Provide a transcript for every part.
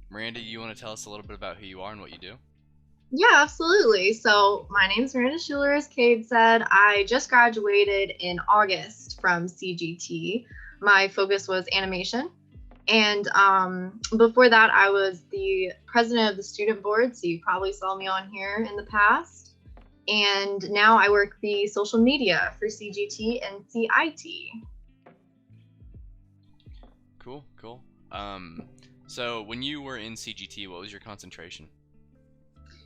Miranda, you want to tell us a little bit about who you are and what you do? Yeah, absolutely. So, my name's Miranda Shuler, as Cade said. I just graduated in August from CGT. My focus was animation. And before that, I was the president of the student board. So, you probably saw me on here in the past. And now I work the social media for CGT and CIT. Cool, cool. So when you were in CGT, what was your concentration?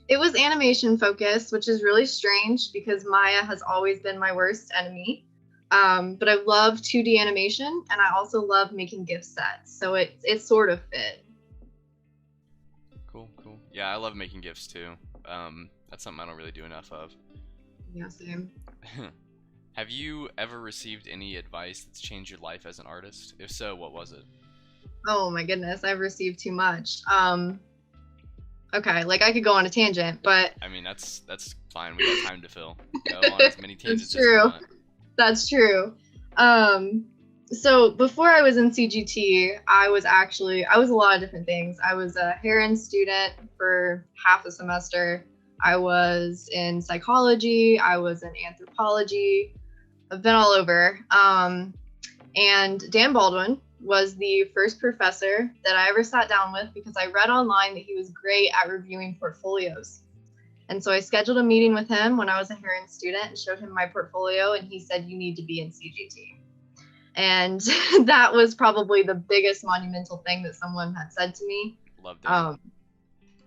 It was animation focused, which is really strange because Maya has always been my worst enemy. But I love 2D animation, and I also love making gift sets, so it sort of fit. Cool, cool. Yeah, I love making gifts too. That's something I don't really do enough of. Yeah, same. Have you ever received any advice that's changed your life as an artist? If so, what was it? Oh my goodness, I've received too much. Okay, like I could go on a tangent, but I mean, that's fine. We got time to fill. Go on as many that's tangents as you true. want. That's true. Um, so before I was in CGT, I was a lot of different things. I was a Heron student for half a semester. I was in psychology. I was in anthropology. I've been all over. And Dan Baldwin was the first professor that I ever sat down with because I read online that he was great at reviewing portfolios. And so I scheduled a meeting with him when I was a Heron student and showed him my portfolio, and he said, "You need to be in CGT." And that was probably the biggest monumental thing that someone had said to me. Love Dan.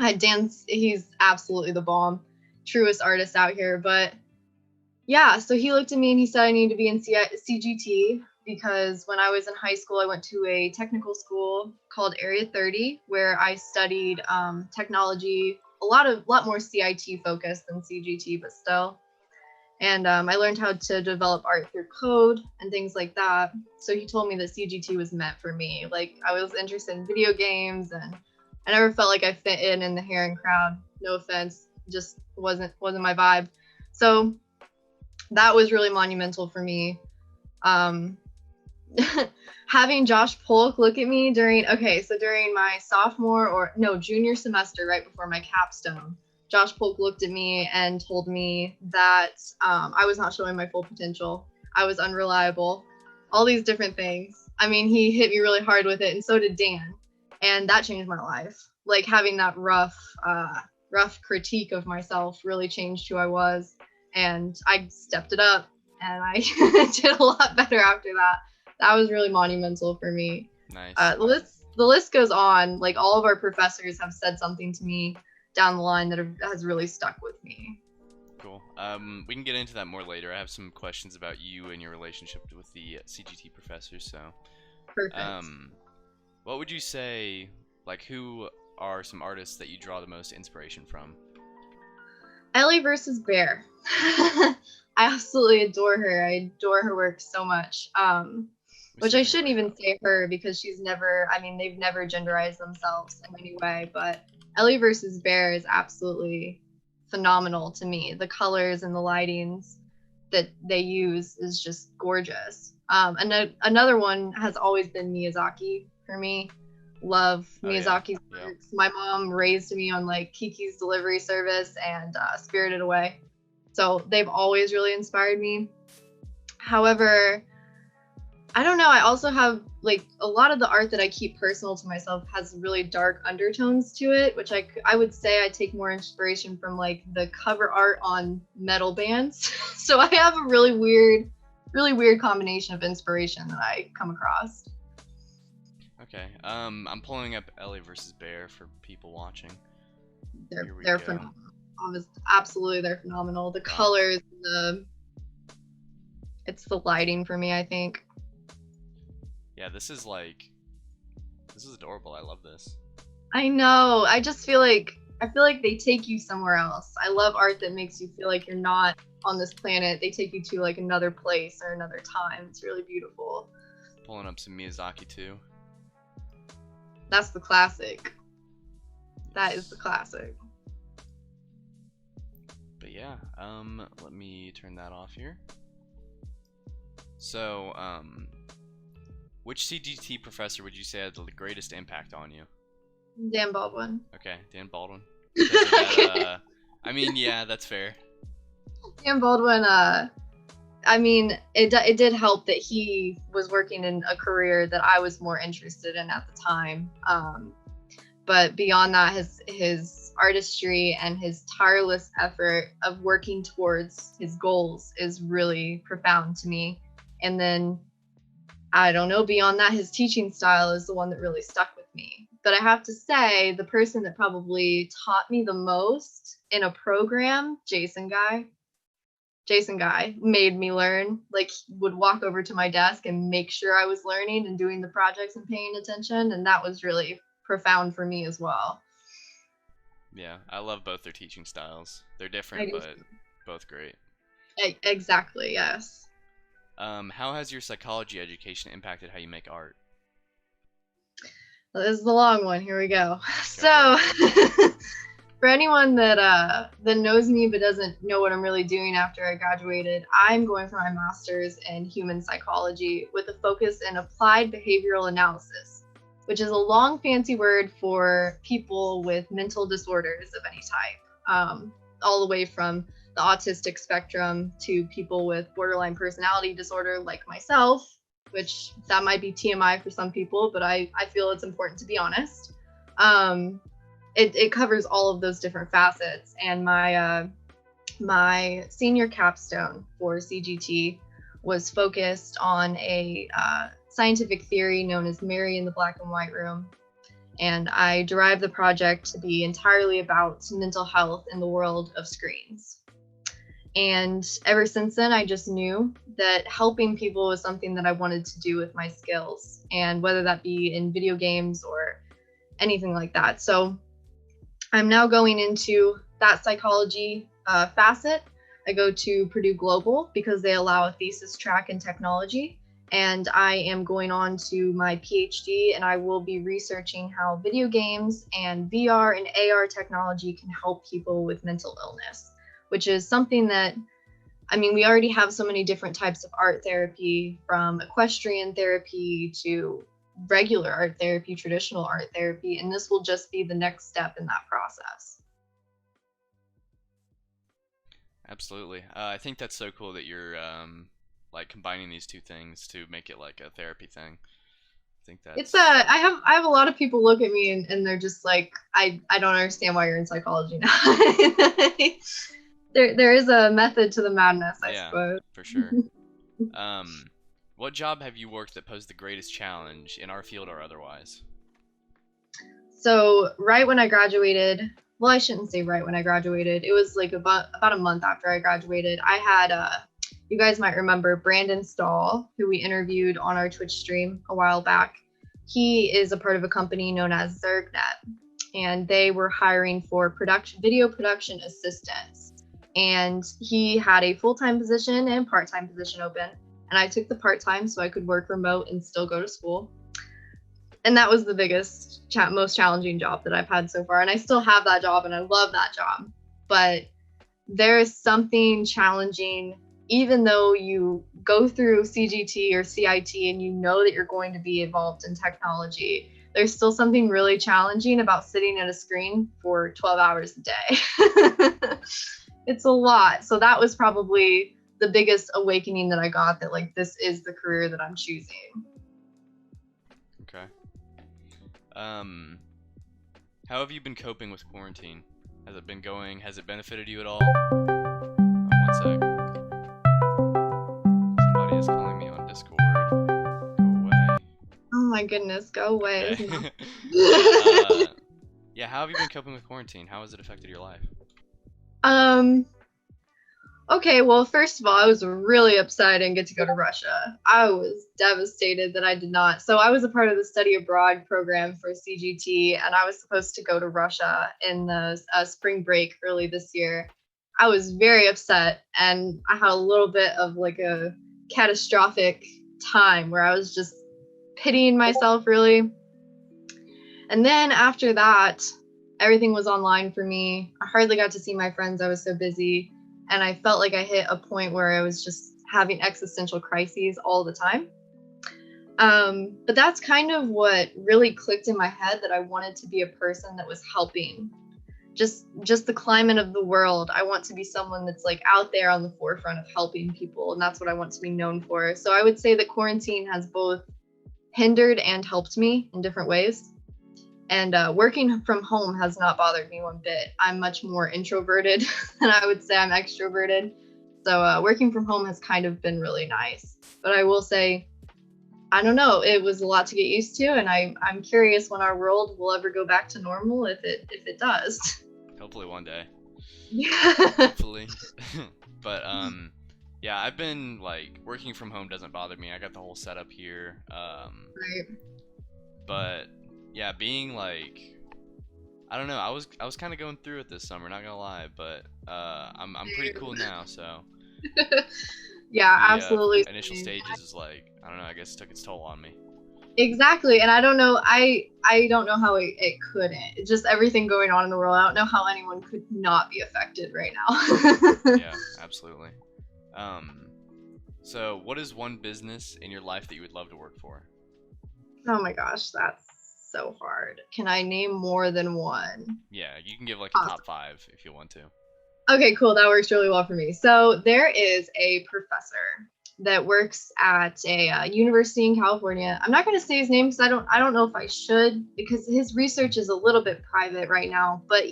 Um, Dan's, he's absolutely the bomb, truest artist out here. But yeah, so he looked at me and he said I need to be in CGT because when I was in high school, I went to a technical school called Area 30 where I studied technology, a lot more CIT focused than CGT, but still. And I learned how to develop art through code and things like that. So he told me that CGT was meant for me. Like I was interested in video games, and I never felt like I fit in the Heron crowd. No offense, just wasn't my vibe. So that was really monumental for me. Um, Having Josh Polk look at me during my sophomore or no junior semester, right before my capstone, Josh Polk looked at me and told me that I was not showing my full potential. I was unreliable, all these different things. I mean, he hit me really hard with it, and so did Dan, and that changed my life. Like having that rough critique of myself really changed who I was, and I stepped it up, and I did a lot better after that. That was really monumental for me. Nice. The list goes on. Like all of our professors have said something to me down the line that has really stuck with me. Cool. We can get into that more later. I have some questions about you and your relationship with the CGT professors. So, Perfect. um, what would you say? Like, who are some artists that you draw the most inspiration from? Ellie versus Bear. I absolutely adore her. I adore her work so much. We Which see I her shouldn't right even now. say her because she's never, I mean, they've never genderized themselves in any way, but Ellie versus Bear is absolutely phenomenal to me. The colors and the lightings that they use is just gorgeous. And another one has always been Miyazaki for me. Love Oh yeah, Miyazaki's yeah. works. My mom raised me on like Kiki's Delivery Service and Spirited Away. So they've always really inspired me. However, I don't know. I also have like a lot of the art that I keep personal to myself has really dark undertones to it, which I would say I take more inspiration from like the cover art on metal bands. So I have a really weird combination of inspiration that I come across. Okay. I'm pulling up Ellie versus Bear for people watching. They're Here we they're go. phenomenal. Absolutely, they're phenomenal. The Wow. colors, it's the lighting for me. I think. Yeah, this is adorable. I love this. I know. I feel like they take you somewhere else. I love art that makes you feel like you're not on this planet. They take you to like another place or another time. It's really beautiful. Pulling up some Miyazaki too. That's the classic. That is the Yes. classic. But yeah, let me turn that off here. So, which CGT professor would you say had the greatest impact on you? Dan Baldwin. Okay, Dan Baldwin. Because of that, I mean, yeah, that's fair. Dan Baldwin, I mean, it did help that he was working in a career that I was more interested in at the time. But beyond that, his artistry and his tireless effort of working towards his goals is really profound to me. And then, I don't know, beyond that, his teaching style is the one that really stuck with me. But I have to say, the person that probably taught me the most in a program, Jason Guy, made me learn. Like, he would walk over to my desk and make sure I was learning and doing the projects and paying attention. And that was really profound for me as well. Yeah, I love both their teaching styles. They're different, but both great. Exactly, yes. How has your psychology education impacted how you make art? Well, this is the long one. Here we go. So, for anyone that knows me but doesn't know what I'm really doing after I graduated, I'm going for my master's in human psychology with a focus in applied behavioral analysis, which is a long fancy word for people with mental disorders of any type, all the way from the autistic spectrum to people with borderline personality disorder like myself, which that might be TMI for some people, but I feel it's important to be honest. It covers all of those different facets. And my senior capstone for CGT was focused on a scientific theory known as Mary in the Black and White Room. And I derived the project to be entirely about mental health in the world of screens. And ever since then, I just knew that helping people was something that I wanted to do with my skills, and whether that be in video games or anything like that. So I'm now going into that psychology facet. I go to Purdue Global because they allow a thesis track in technology. And I am going on to my PhD, and I will be researching how video games and VR and AR technology can help people with mental illness, which is something that, I mean, we already have so many different types of art therapy, from equestrian therapy to regular art therapy, traditional art therapy, and this will just be the next step in that process. Absolutely. I think that's so cool that you're like combining these two things to make it like a therapy thing. I think that's It's I have a lot of people look at me and they're just like, I don't understand why you're in psychology now. There is a method to the madness, I suppose. For sure. What job have you worked that posed the greatest challenge in our field or otherwise? So right when I graduated, well, I shouldn't say right when I graduated. It was like about a month after I graduated. I had you guys might remember Brandon Stahl, who we interviewed on our Twitch stream a while back. He is a part of a company known as ZergNet, and they were hiring for video production assistants. And he had a full-time position and part-time position open. And I took the part-time so I could work remote and still go to school. And that was the biggest, most challenging job that I've had so far. And I still have that job and I love that job. But there is something challenging, even though you go through CGT or CIT and you know that you're going to be involved in technology, there's still something really challenging about sitting at a screen for 12 hours a day. It's a lot. So that was probably the biggest awakening that I got, that like, this is the career that I'm choosing. Okay. How have you been coping with quarantine? Has it been going? Has it benefited you at all? One sec. Somebody is calling me on Discord. Go away. Oh my goodness, go away. Okay. Yeah, how have you been coping with quarantine? How has it affected your life? Okay, well, first of all, I was really upset I didn't get to go to Russia. I was devastated that I did not. So I was a part of the study abroad program for CGT, and I was supposed to go to Russia in the spring break early this year. I was very upset, and I had a little bit of like a catastrophic time where I was just pitying myself, really. And then after that, everything was online for me. I hardly got to see my friends. I was so busy. And I felt like I hit a point where I was just having existential crises all the time. But that's kind of what really clicked in my head, that I wanted to be a person that was helping. Just the climate of the world. I want to be someone that's like out there on the forefront of helping people, and that's what I want to be known for. So I would say that quarantine has both hindered and helped me in different ways. And working from home has not bothered me one bit. I'm much more introverted than I would say I'm extroverted. So working from home has kind of been really nice. But I will say, I don't know, it was a lot to get used to, and I'm curious when our world will ever go back to normal, if it does. Hopefully one day. Yeah. Hopefully. But yeah, I've been like working from home doesn't bother me. I got the whole setup here. Right. But yeah, being like, I don't know. I was kind of going through it this summer, not gonna lie, but I'm pretty cool now. So Yeah, the absolutely. initial stages is like, I don't know. I guess it took its toll on me. Exactly. And I don't know, I don't know how it couldn't. It's just everything going on in the world. I don't know how anyone could not be affected right now. Yeah, absolutely. Um, so what is one business in your life that you would love to work for? Oh my gosh, that's so hard. Can I name more than one? Yeah, you can give like a Awesome. top five if you want to. Okay, cool. That works really well for me. So there is a professor that works at a university in California. I'm not going to say his name because I don't know if I should, because his research is a little bit private right now. But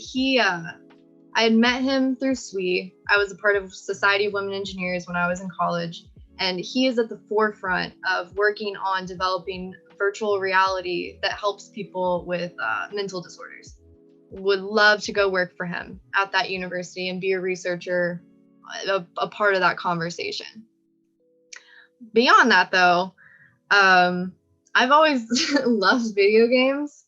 I had met him through SWE. I was a part of Society of Women Engineers when I was in college, and he is at the forefront of working on developing virtual reality that helps people with mental disorders. Would love to go work for him at that university and be a researcher, a part of that conversation. Beyond that, though, I've always loved video games,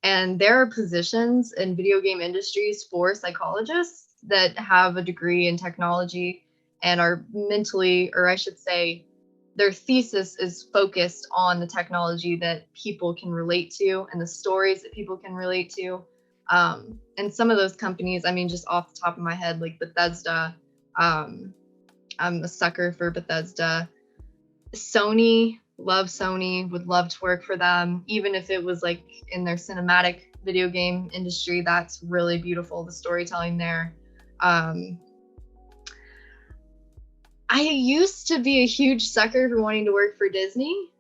and there are positions in video game industries for psychologists that have a degree in technology and are mentally, or I should say, their thesis is focused on the technology that people can relate to and the stories that people can relate to. And some of those companies, I mean, just off the top of my head, like Bethesda, um, I'm a sucker for Bethesda. Sony, love Sony, would love to work for them, even if it was like in their cinematic video game industry. That's really beautiful, the storytelling there. Um, I used to be a huge sucker for wanting to work for Disney.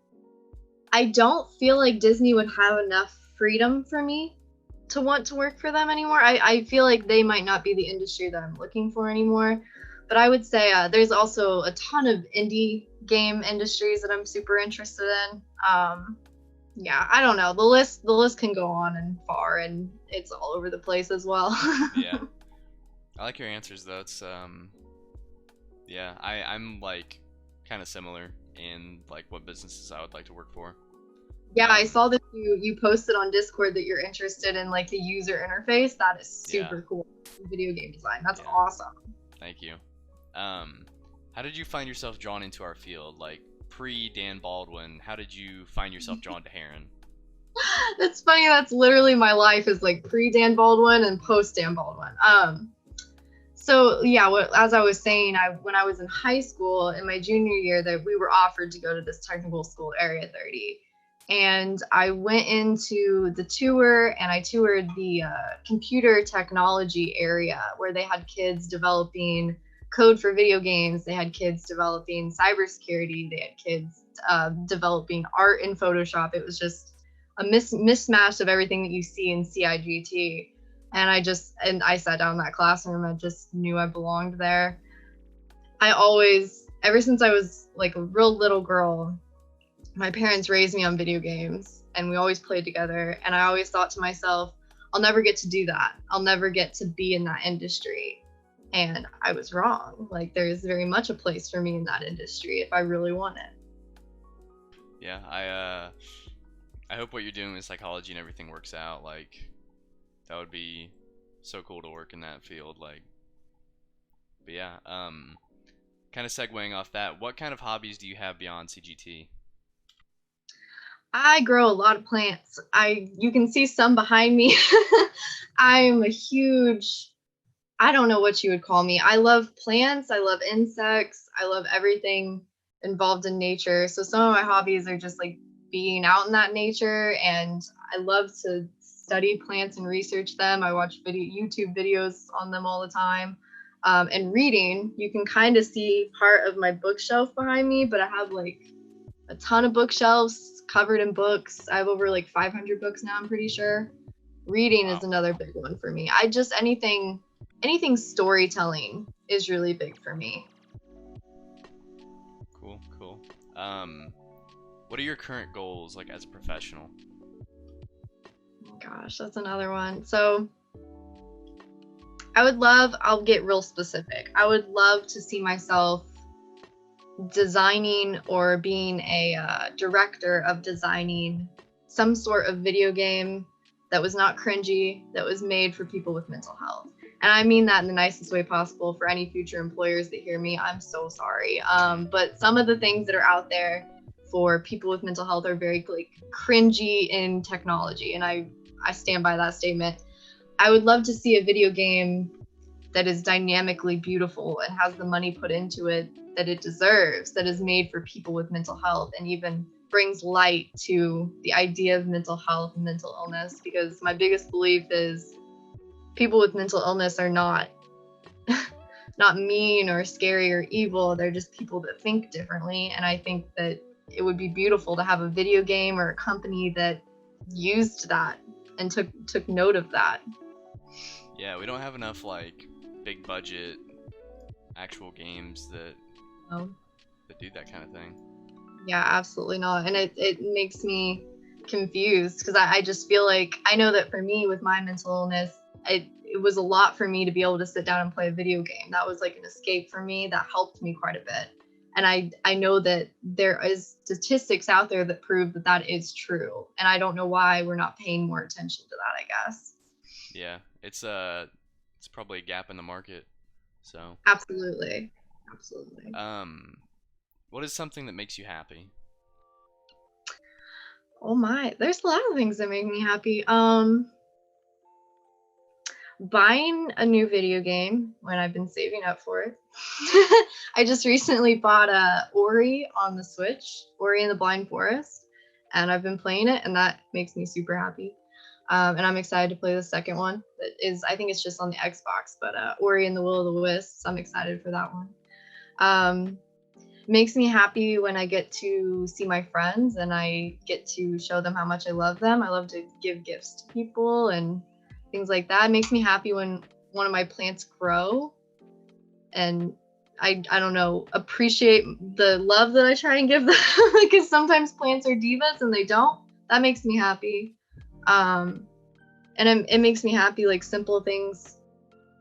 I don't feel like Disney would have enough freedom for me to want to work for them anymore. I feel like they might not be the industry that I'm looking for anymore. But I would say there's also a ton of indie game industries that I'm super interested in. Yeah, I don't know. The list can go on and far, and it's all over the place as well. Yeah, I like your answers though. It's yeah, I'm like kind of similar in like what businesses I would like to work for. Yeah, I Um, saw that you posted on Discord that you're interested in like the user interface. That is yeah, super cool. Video game design. That's yeah. awesome. Thank you. How did you find yourself drawn into our field? Like pre Dan Baldwin, how did you find yourself drawn to Heron? That's funny. That's literally my life, is like pre Dan Baldwin and post Dan Baldwin. So yeah, as I was saying, when I was in high school in my junior year, that we were offered to go to this technical school, Area 30, and I went into the tour, and I toured the computer technology area where they had kids developing code for video games. They had kids developing cybersecurity. They had kids developing art in Photoshop. It was just a mismatch of everything that you see in CIGT. And I sat down in that classroom. I just knew I belonged there. I always, ever since I was like a real little girl, my parents raised me on video games, and we always played together. And I always thought to myself, I'll never get to do that. I'll never get to be in that industry. And I was wrong. Like, there's very much a place for me in that industry if I really want it. Yeah, I hope what you're doing with psychology and everything works out. Like that would be so cool to work in that field. Like, but yeah, kind of segueing off that, what kind of hobbies do you have beyond CGT? I grow a lot of plants. You can see some behind me. I'm a huge, I don't know what you would call me. I love plants, I love insects, I love everything involved in nature. So some of my hobbies are just like being out in that nature, and I love to study plants and research them. I watch YouTube videos on them all the time. And reading, you can kind of see part of my bookshelf behind me, but I have like a ton of bookshelves covered in books. I have over like 500 books now, I'm pretty sure. Reading is another big one for me. I just anything storytelling is really big for me. Cool. What are your current goals like as a professional? Gosh, that's another one. So I'll get real specific. I would love to see myself designing or being a director of designing some sort of video game that was not cringy, that was made for people with mental health. And I mean that in the nicest way possible. For any future employers that hear me, I'm so sorry. But some of the things that are out there for people with mental health are very like cringy in technology, and I stand by that statement. I would love to see a video game that is dynamically beautiful and has the money put into it that it deserves, that is made for people with mental health, and even brings light to the idea of mental health and mental illness, because my biggest belief is people with mental illness are not mean or scary or evil. They're just people that think differently. And I think that it would be beautiful to have a video game or a company that used that and took note of that. Yeah, we don't have enough like big budget actual games that do that kind of thing. Yeah, absolutely not. And it makes me confused, because I just feel like, I know that for me with my mental illness, it was a lot for me to be able to sit down and play a video game. That was like an escape for me. That helped me quite a bit. And I know that there is statistics out there that prove that that is true. And I don't know why we're not paying more attention to that, I guess. Yeah, it's probably a gap in the market. So Absolutely. what is something that makes you happy? Oh my, there's a lot of things that make me happy. Buying a new video game when I've been saving up for it. I just recently bought Ori on the Switch, Ori and the Blind Forest, and I've been playing it, and that makes me super happy. And I'm excited to play the second one. I think it's just on the Xbox, but Ori and the Will of the Wisps, I'm excited for that one. Makes me happy when I get to see my friends and I get to show them how much I love them. I love to give gifts to people and things like that. It makes me happy when one of my plants grow, and I don't know, appreciate the love that I try and give them, because sometimes plants are divas and they don't. That makes me happy. And it makes me happy, like simple things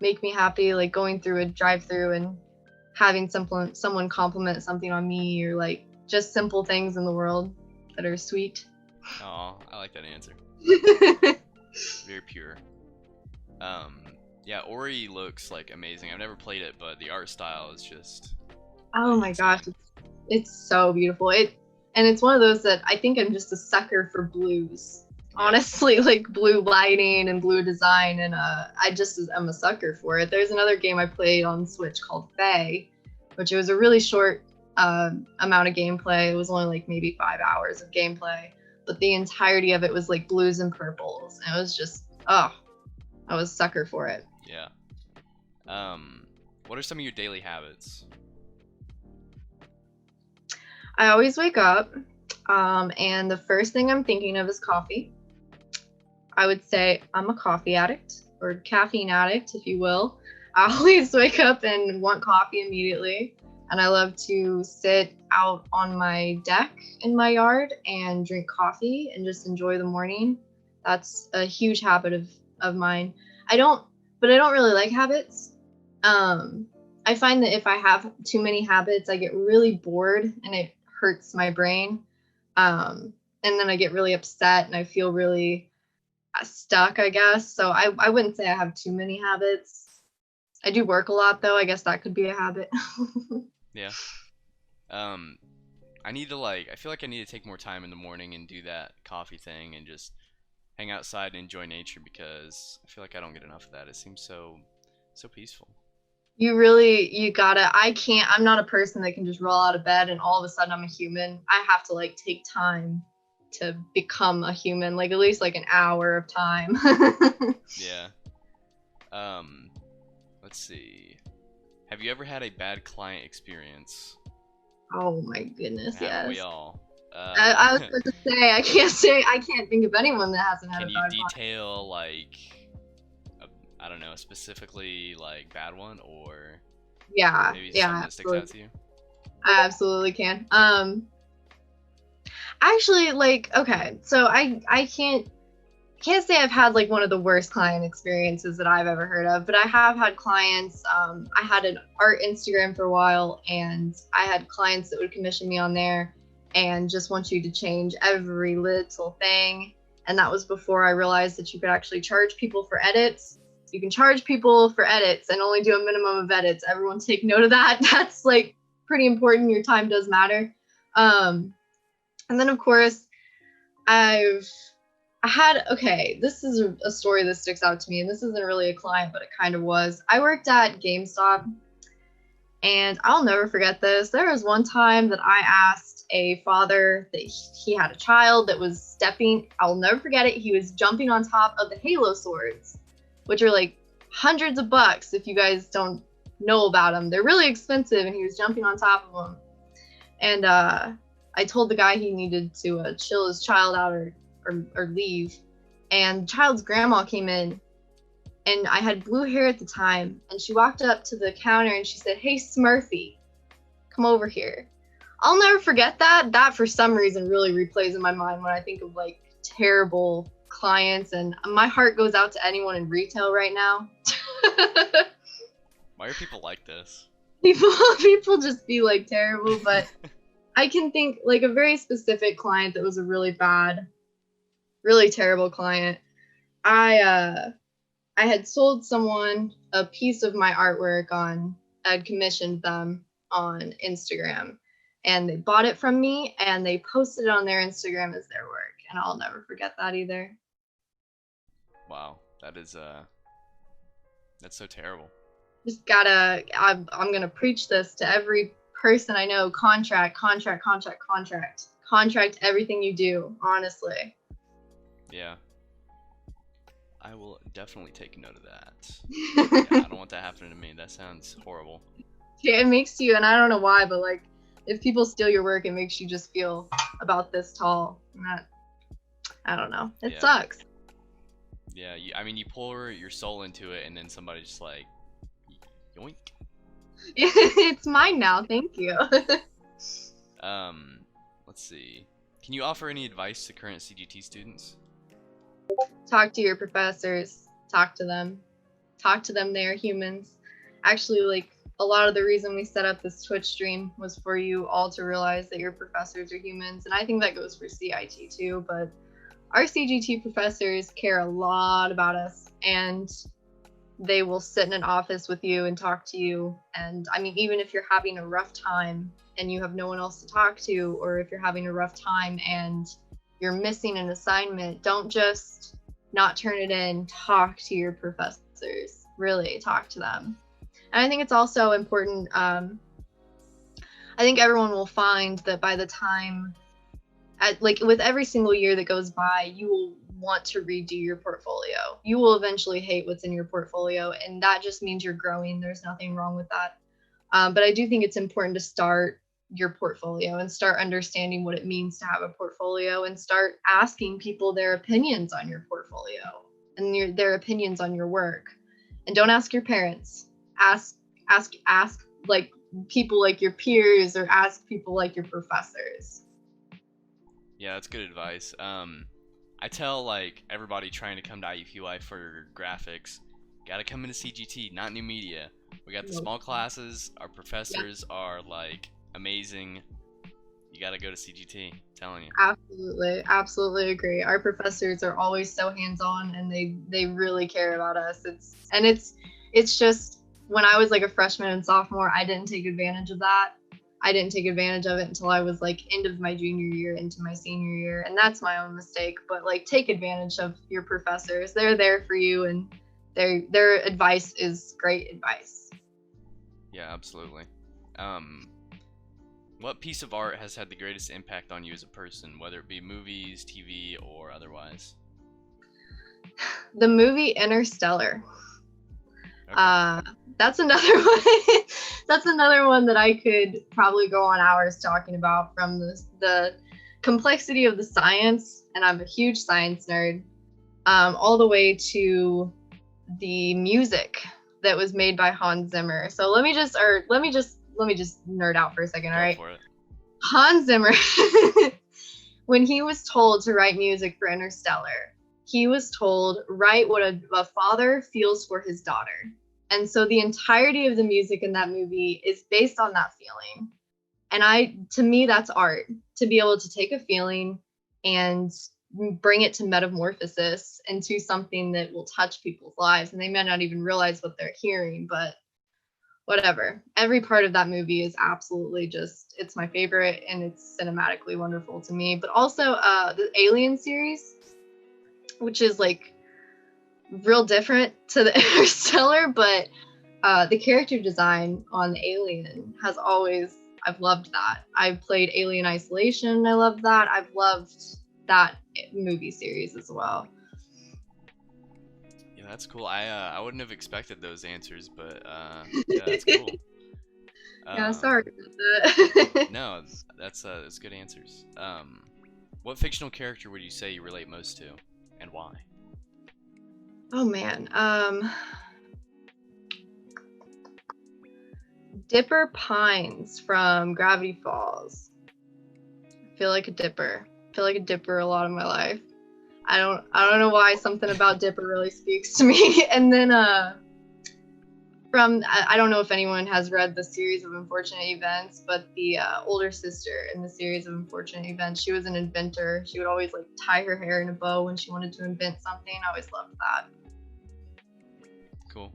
make me happy, like going through a drive-through and having someone compliment something on me, or like just simple things in the world that are sweet. Oh, I like that answer. Very pure. Yeah, Ori looks like amazing. I've never played it, but the art style is just Oh my gosh, it's so beautiful. And it's one of those that I think I'm just a sucker for blues. Yeah. Honestly, like blue lighting and blue design, and I'm a sucker for it. There's another game I played on Switch called Fae, which it was a really short amount of gameplay. It was only like maybe 5 hours of gameplay, but the entirety of it was like blues and purples, and it was just I was a sucker for it. Yeah. What are some of your daily habits? I always wake up, and the first thing I'm thinking of is coffee. I would say I'm a coffee addict, or caffeine addict, if you will. I always wake up and want coffee immediately, and I love to sit out on my deck in my yard and drink coffee and just enjoy the morning. That's a huge habit of mine. I don't really like habits. I find that if I have too many habits, I get really bored and it hurts my brain. And then I get really upset and I feel really stuck, I guess. So I wouldn't say I have too many habits. I do work a lot though. I guess that could be a habit. Yeah. I feel like I need to take more time in the morning and do that coffee thing and just hang outside and enjoy nature, because I feel like I don't get enough of that. It seems so peaceful. I'm not a person that can just roll out of bed and all of a sudden I'm a human. I have to like take time to become a human, like at least like an hour of time. Yeah. Let's see. Have you ever had a bad client experience? Oh my goodness, Haven't we yes. all? I was about to say I can't think of anyone that hasn't had Can a you bad detail like I don't know, a specifically like bad one, or yeah, maybe yeah, something that sticks out absolutely. to you? I absolutely can. Actually, like, okay, so I can't say I've had like one of the worst client experiences that I've ever heard of, but I have had clients. I had an art Instagram for a while, and I had clients that would commission me on there and just want you to change every little thing. And that was before I realized that you could actually charge people for edits. You can charge people for edits and only do a minimum of edits. Everyone take note of that. That's like pretty important. Your time does matter. And then of course, I've I had, okay, this is a story that sticks out to me, and this isn't really a client, but it kind of was. I worked at GameStop, and I'll never forget this. There was one time that I asked a father that he had a child that was stepping, I'll never forget it, he was jumping on top of the Halo swords, which are like hundreds of bucks if you guys don't know about them. They're really expensive, and he was jumping on top of them. And I told the guy he needed to chill his child out or leave. And the child's grandma came in, and I had blue hair at the time, and she walked up to the counter and she said, "Hey, Smurfy, come over here." I'll never forget that. That for some reason really replays in my mind when I think of like terrible clients, and my heart goes out to anyone in retail right now. Why are people like this? People just be like terrible, but I can think like a very specific client that was a really bad, really terrible client. I had sold someone a piece of my artwork I'd commissioned them on Instagram, and they bought it from me and they posted it on their Instagram as their work, and I'll never forget that either. Wow, that's so terrible. Just gotta, I'm gonna preach this to every person I know: contract, contract, contract, contract, contract everything you do, honestly. Yeah. I will definitely take note of that. Yeah, I don't want that happening to me. That sounds horrible. Yeah, it makes you, and I don't know why, but like if people steal your work, it makes you just feel about this tall. And that, I don't know. It sucks. Yeah, I mean, you pour your soul into it, and then somebody just like, yoink. It's mine now. Thank you. Let's see. Can you offer any advice to current CGT students? Talk to your professors. Talk to them. Talk to them. They are humans. Actually, like a lot of the reason we set up this Twitch stream was for you all to realize that your professors are humans, and I think that goes for CIT too. But our CGT professors care a lot about us, and they will sit in an office with you and talk to you. And I mean, even if you're having a rough time and you have no one else to talk to, or if you're having a rough time and you're missing an assignment, don't just not turn it in. Talk to your professors. Really talk to them. And I think it's also important. I think everyone will find that by the time, like with every single year that goes by, you will want to redo your portfolio. You will eventually hate what's in your portfolio, and that just means you're growing. There's nothing wrong with that. But I do think it's important to start your portfolio and start understanding what it means to have a portfolio, and start asking people their opinions on your portfolio and their opinions on your work. And don't ask your parents. Ask like people like your peers, or ask people like your professors. Yeah, that's good advice. I tell like everybody trying to come to IUPUI for graphics, gotta come into CGT, not new media. We got the small classes. Our professors are like amazing. You gotta go to CGT. I'm telling you. Absolutely agree. Our professors are always so hands-on, and they really care about us. It's just when I was like a freshman and sophomore, I didn't take advantage of that. I didn't take advantage of it until I was like end of my junior year into my senior year, and that's my own mistake. But like, take advantage of your professors. They're there for you, and their advice is great advice. Yeah, absolutely. What piece of art has had the greatest impact on you as a person, whether it be movies, TV, or otherwise? The movie Interstellar. Okay. That's another one. That's another one that I could probably go on hours talking about, from the complexity of the science, and I'm a huge science nerd, all the way to the music that was made by Hans Zimmer. So let me just nerd out for a second, all right? Go for it. Hans Zimmer, when he was told to write music for Interstellar, he was told, write what a father feels for his daughter. And so the entirety of the music in that movie is based on that feeling. And to me, that's art, to be able to take a feeling and bring it to metamorphosis into something that will touch people's lives. And they may not even realize what they're hearing, but whatever. Every part of that movie is absolutely it's my favorite, and it's cinematically wonderful to me. But also the Alien series, which is like real different to the Interstellar, but the character design on Alien I've loved that. I've played Alien Isolation, I love that. I've loved that movie series as well. Yeah, that's cool. I wouldn't have expected those answers, but yeah, that's cool. Yeah, sorry about that. No, that's good answers. What fictional character would you say you relate most to, and why? Oh man, Dipper Pines from Gravity Falls. I feel like a dipper. I feel like a dipper a lot of my life. I don't know why, something about Dipper really speaks to me. And then I don't know if anyone has read the series of Unfortunate Events, but the older sister in the series of Unfortunate Events, she was an inventor. She would always like tie her hair in a bow when she wanted to invent something. I always loved that. Cool.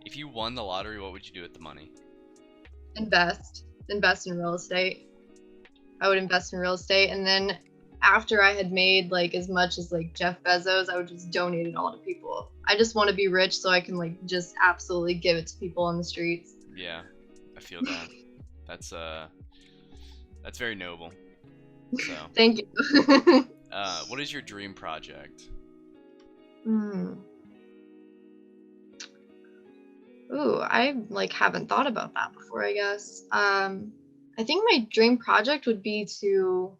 If you won the lottery, what would you do with the money? Invest in real estate. I would invest in real estate, and then after I had made like as much as like Jeff Bezos, I would just donate it all to people. I just want to be rich so I can like just absolutely give it to people on the streets. Yeah, I feel that. That's very noble. So, thank you. What is your dream project? Ooh, I like haven't thought about that before, I guess. I think my dream project would be to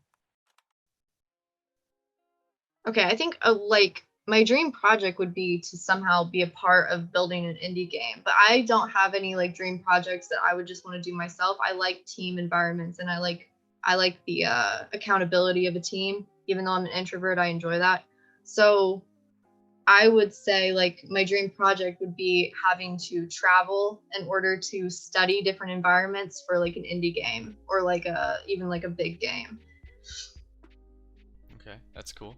I think like my dream project would be to somehow be a part of building an indie game. But I don't have any like dream projects that I would just want to do myself. I like team environments, and I like the accountability of a team. Even though I'm an introvert, I enjoy that. So I would say like my dream project would be having to travel in order to study different environments for like an indie game, or like even like a big game. Okay, that's cool.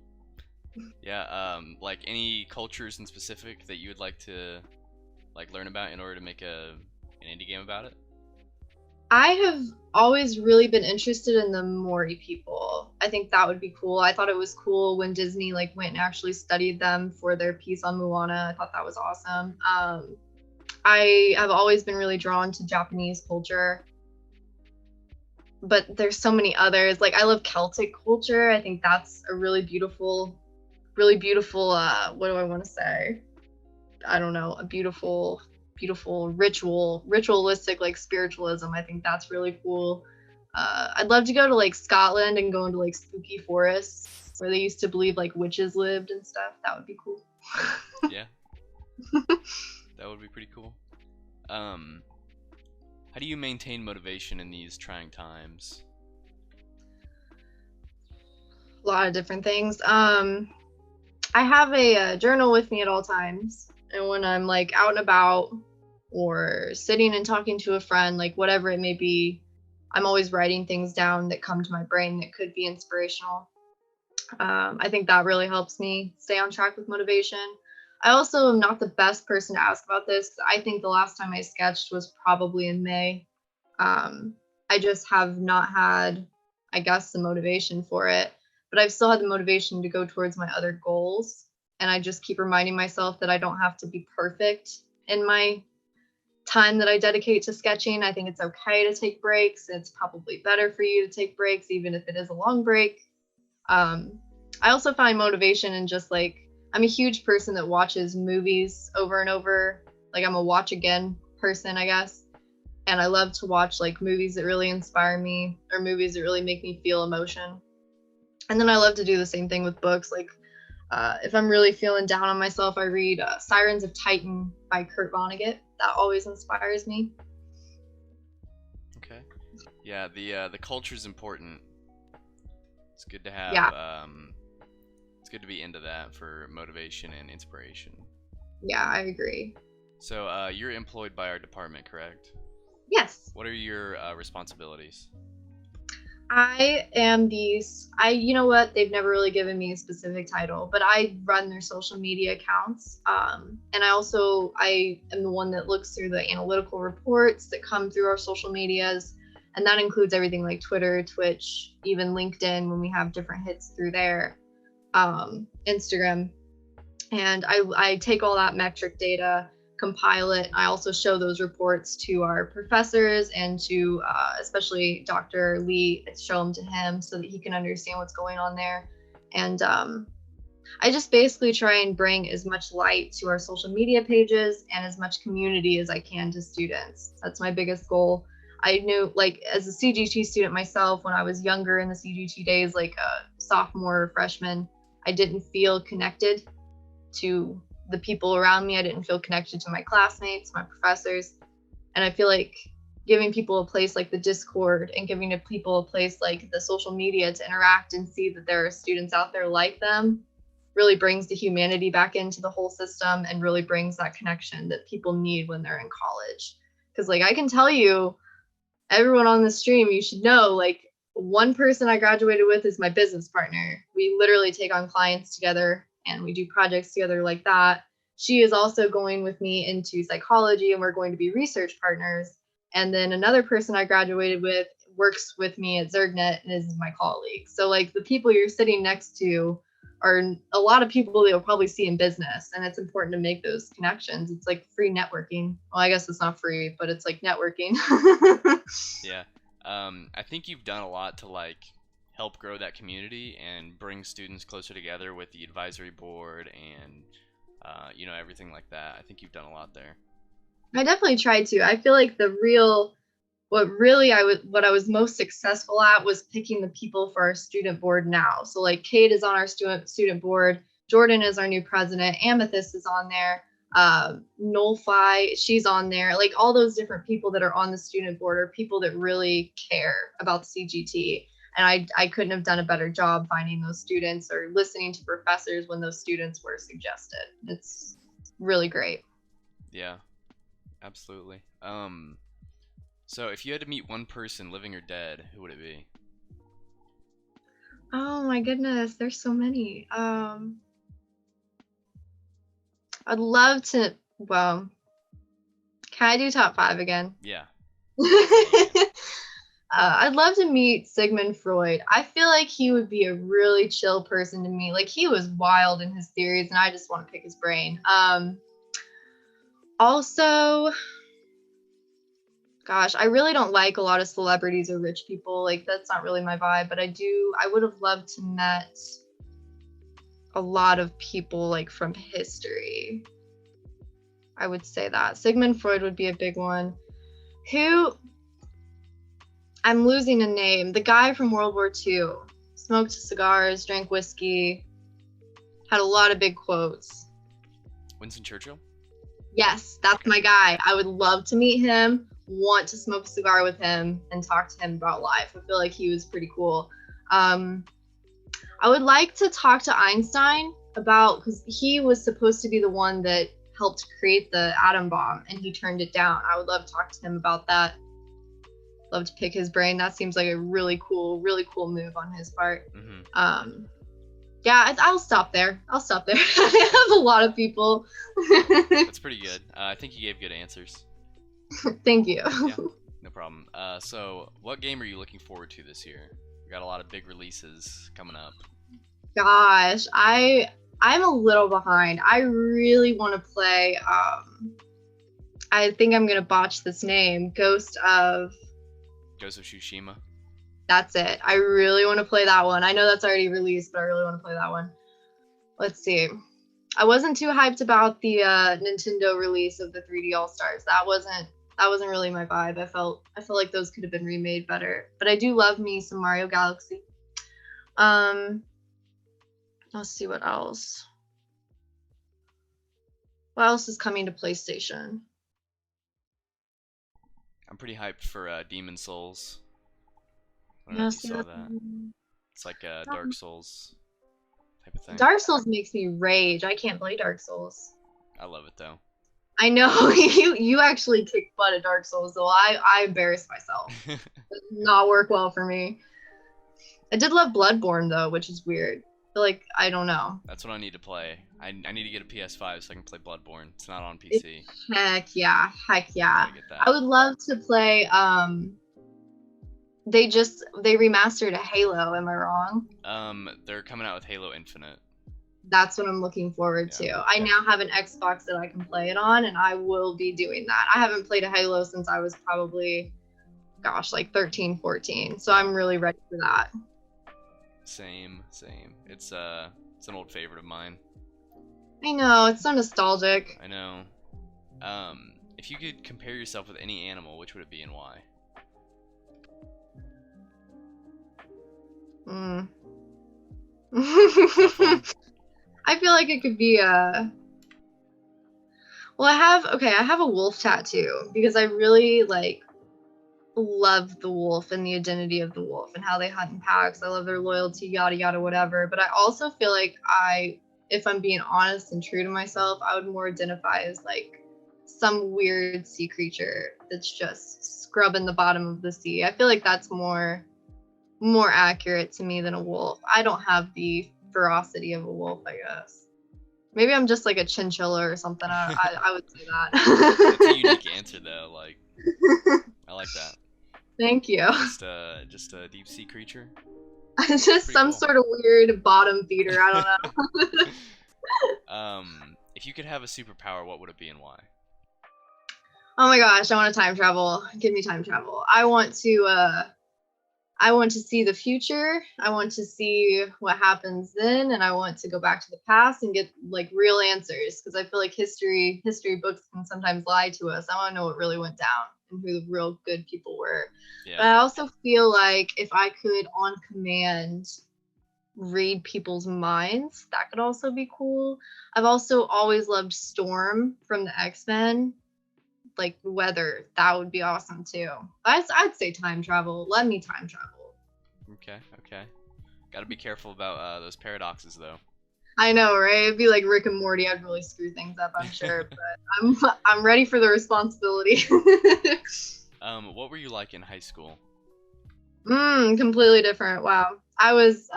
Yeah, like any cultures in specific that you would like to like learn about in order to make an indie game about it? I have always really been interested in the Maori people. I think that would be cool. I thought it was cool when Disney like went and actually studied them for their piece on Moana. I thought that was awesome. I have always been really drawn to Japanese culture, but there's so many others. Like I love Celtic culture. I think that's a really beautiful what do I want to say? I don't know, a beautiful ritualistic like spiritualism. I think that's really cool. I'd love to go to like Scotland and go into like spooky forests where they used to believe like witches lived and stuff. That would be cool. Yeah. That would be pretty cool. How do you maintain motivation in these trying times? A lot of different things. I have a journal with me at all times, and when I'm like out and about or sitting and talking to a friend, like whatever it may be, I'm always writing things down that come to my brain that could be inspirational. I think that really helps me stay on track with motivation. I also am not the best person to ask about this, 'cause I think the last time I sketched was probably in May. I just have not had, I guess, the motivation for it, but I've still had the motivation to go towards my other goals. And I just keep reminding myself that I don't have to be perfect in my time that I dedicate to sketching. I think it's okay to take breaks. It's probably better for you to take breaks, even if it is a long break. I also find motivation in just like, I'm a huge person that watches movies over and over. Like, I'm a watch again person, I guess. And I love to watch like movies that really inspire me, or movies that really make me feel emotion. And then I love to do the same thing with books. Like, if I'm really feeling down on myself, I read Sirens of Titan by Kurt Vonnegut. That always inspires me. Okay. Yeah, the culture's important. It's good to have. Yeah. It's good to be into that for motivation and inspiration. Yeah, I agree. So you're employed by our department, correct? Yes. What are your responsibilities? I am you know what? They've never really given me a specific title, but I run their social media accounts. And I am the one that looks through the analytical reports that come through our social medias. And that includes everything like Twitter, Twitch, even LinkedIn when we have different hits through there, Instagram. And I take all that metric data, compile it. I also show those reports to our professors and to especially Dr. Lee, show them to him so that he can understand what's going on there. And I just basically try and bring as much light to our social media pages and as much community as I can to students. That's my biggest goal. I knew, like, as a CGT student myself, when I was younger in the CGT days, like a sophomore or freshman, I didn't feel connected to the people around me. I didn't feel connected to my classmates, my professors. And I feel like giving people a place like the Discord and giving people a place like the social media to interact and see that there are students out there like them really brings the humanity back into the whole system and really brings that connection that people need when they're in college. Because, like, I can tell you, everyone on the stream, you should know, like, one person I graduated with is my business partner. We literally take on clients together and we do projects together like that. She is also going with me into psychology, and we're going to be research partners. And then another person I graduated with works with me at ZergNet and is my colleague. So, like, the people you're sitting next to are a lot of people that you'll probably see in business, and it's important to make those connections. It's like free networking. Well, I guess it's not free, but it's like networking. Yeah. I think you've done a lot to, like, help grow that community and bring students closer together with the advisory board and everything like that. I think you've done a lot there. I definitely tried to. I feel like what I was most successful at was picking the people for our student board now. So, like, Cade is on our student board, Jordan is our new president, Amethyst is on there, Nullfy, she's on there. Like, all those different people that are on the student board are people that really care about the CGT. And I couldn't have done a better job finding those students or listening to professors when those students were suggested. It's really great. Yeah, absolutely. So if you had to meet one person, living or dead, who would it be? Oh my goodness, there's so many. I'd love to, well, can I do top 5 again? Yeah. I'd love to meet Sigmund Freud. I feel like he would be a really chill person to meet. Like, he was wild in his theories, and I just want to pick his brain. Also, gosh, I really don't like a lot of celebrities or rich people. Like, that's not really my vibe, but I would have loved to met a lot of people, like, from history. I would say that. Sigmund Freud would be a big one. I'm losing a name. The guy from World War II. Smoked cigars, drank whiskey, had a lot of big quotes. Winston Churchill? Yes, that's my guy. I would love to meet him, want to smoke a cigar with him, and talk to him about life. I feel like he was pretty cool. I would like to talk to Einstein because he was supposed to be the one that helped create the atom bomb, and he turned it down. I would love to talk to him about that. Love to pick his brain. That seems like a really cool move on his part. Mm-hmm. Yeah, I'll stop there. I have a lot of people. That's pretty good. I think you gave good answers. Thank you. Yeah, no problem. So what game are you looking forward to this year? We got a lot of big releases coming up. Gosh, I'm a little behind. I really want to play I think I'm gonna botch this name. Ghost of Tsushima. That's it. I really want to play that one. I know that's already released, but I really want to play that one. Let's see. I wasn't too hyped about the Nintendo release of the 3D All Stars. That wasn't really my vibe. I felt like those could have been remade better. But I do love me some Mario Galaxy. Let's see what else. What else is coming to PlayStation? I'm pretty hyped for Demon Souls. I don't know if you saw that. It's like Dark Souls type of thing. Dark Souls makes me rage. I can't play Dark Souls. I love it though. I know you actually kick butt at Dark Souls, though. I embarrass myself. It did not work well for me. I did love Bloodborne though, which is weird. I feel like I don't know. That's what I need to play. I need to get a PS5 so I can play Bloodborne. It's not on PC. Heck yeah. I would love to play. They remastered a Halo. Am I wrong? They're coming out with Halo Infinite. That's what I'm looking forward to. I now have an Xbox that I can play it on, and I will be doing that. I haven't played a Halo since I was probably, like 13, 14. So I'm really ready for that. Same. It's an old favorite of mine. I know, it's so nostalgic. I know. If you could compare yourself with any animal, which would it be and why? I feel like it could be well, I have a wolf tattoo because I really love the wolf and the identity of the wolf and how they hunt in packs. I love their loyalty, yada yada whatever. But I also feel like if I'm being honest and true to myself, I would more identify as some weird sea creature that's just scrubbing the bottom of the sea. I feel like that's more accurate to me than a wolf. I don't have the ferocity of a wolf, I guess. Maybe I'm just like a chinchilla or something. I would say that. That's a unique answer though. I like that. Thank you. Just a deep sea creature. It's just some sort of weird bottom feeder. I don't know. If you could have a superpower, what would it be and why? Oh my gosh, I want to time travel. Give me time travel. I want to see the future. I want to see what happens then, and I want to go back to the past and get real answers, because I feel like history books can sometimes lie to us. I want to know what really went down and who the real good people were. Yeah. But I also feel like if I could on command read people's minds, that could also be cool. I've also always loved Storm from the X-Men. Weather, that would be awesome too. I'd say time travel. Let me time travel. Okay. Gotta be careful about those paradoxes though. I know, right? It'd be like Rick and Morty. I'd really screw things up, I'm sure, but I'm ready for the responsibility. What were you like in high school? Completely different. Wow. I was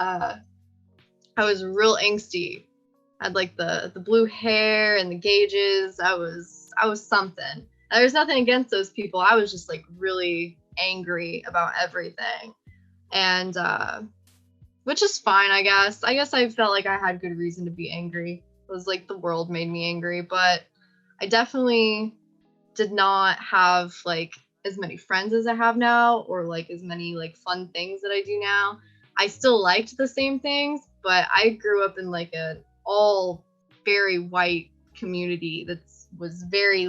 real angsty. I had the blue hair and the gauges. I was something. There's nothing against those people. I was just really angry about everything. And which is fine, I guess. I felt like I had good reason to be angry. It was the world made me angry, but I definitely did not have as many friends as I have now, or as many fun things that I do now. I still liked the same things, but I grew up in an all very white community that was very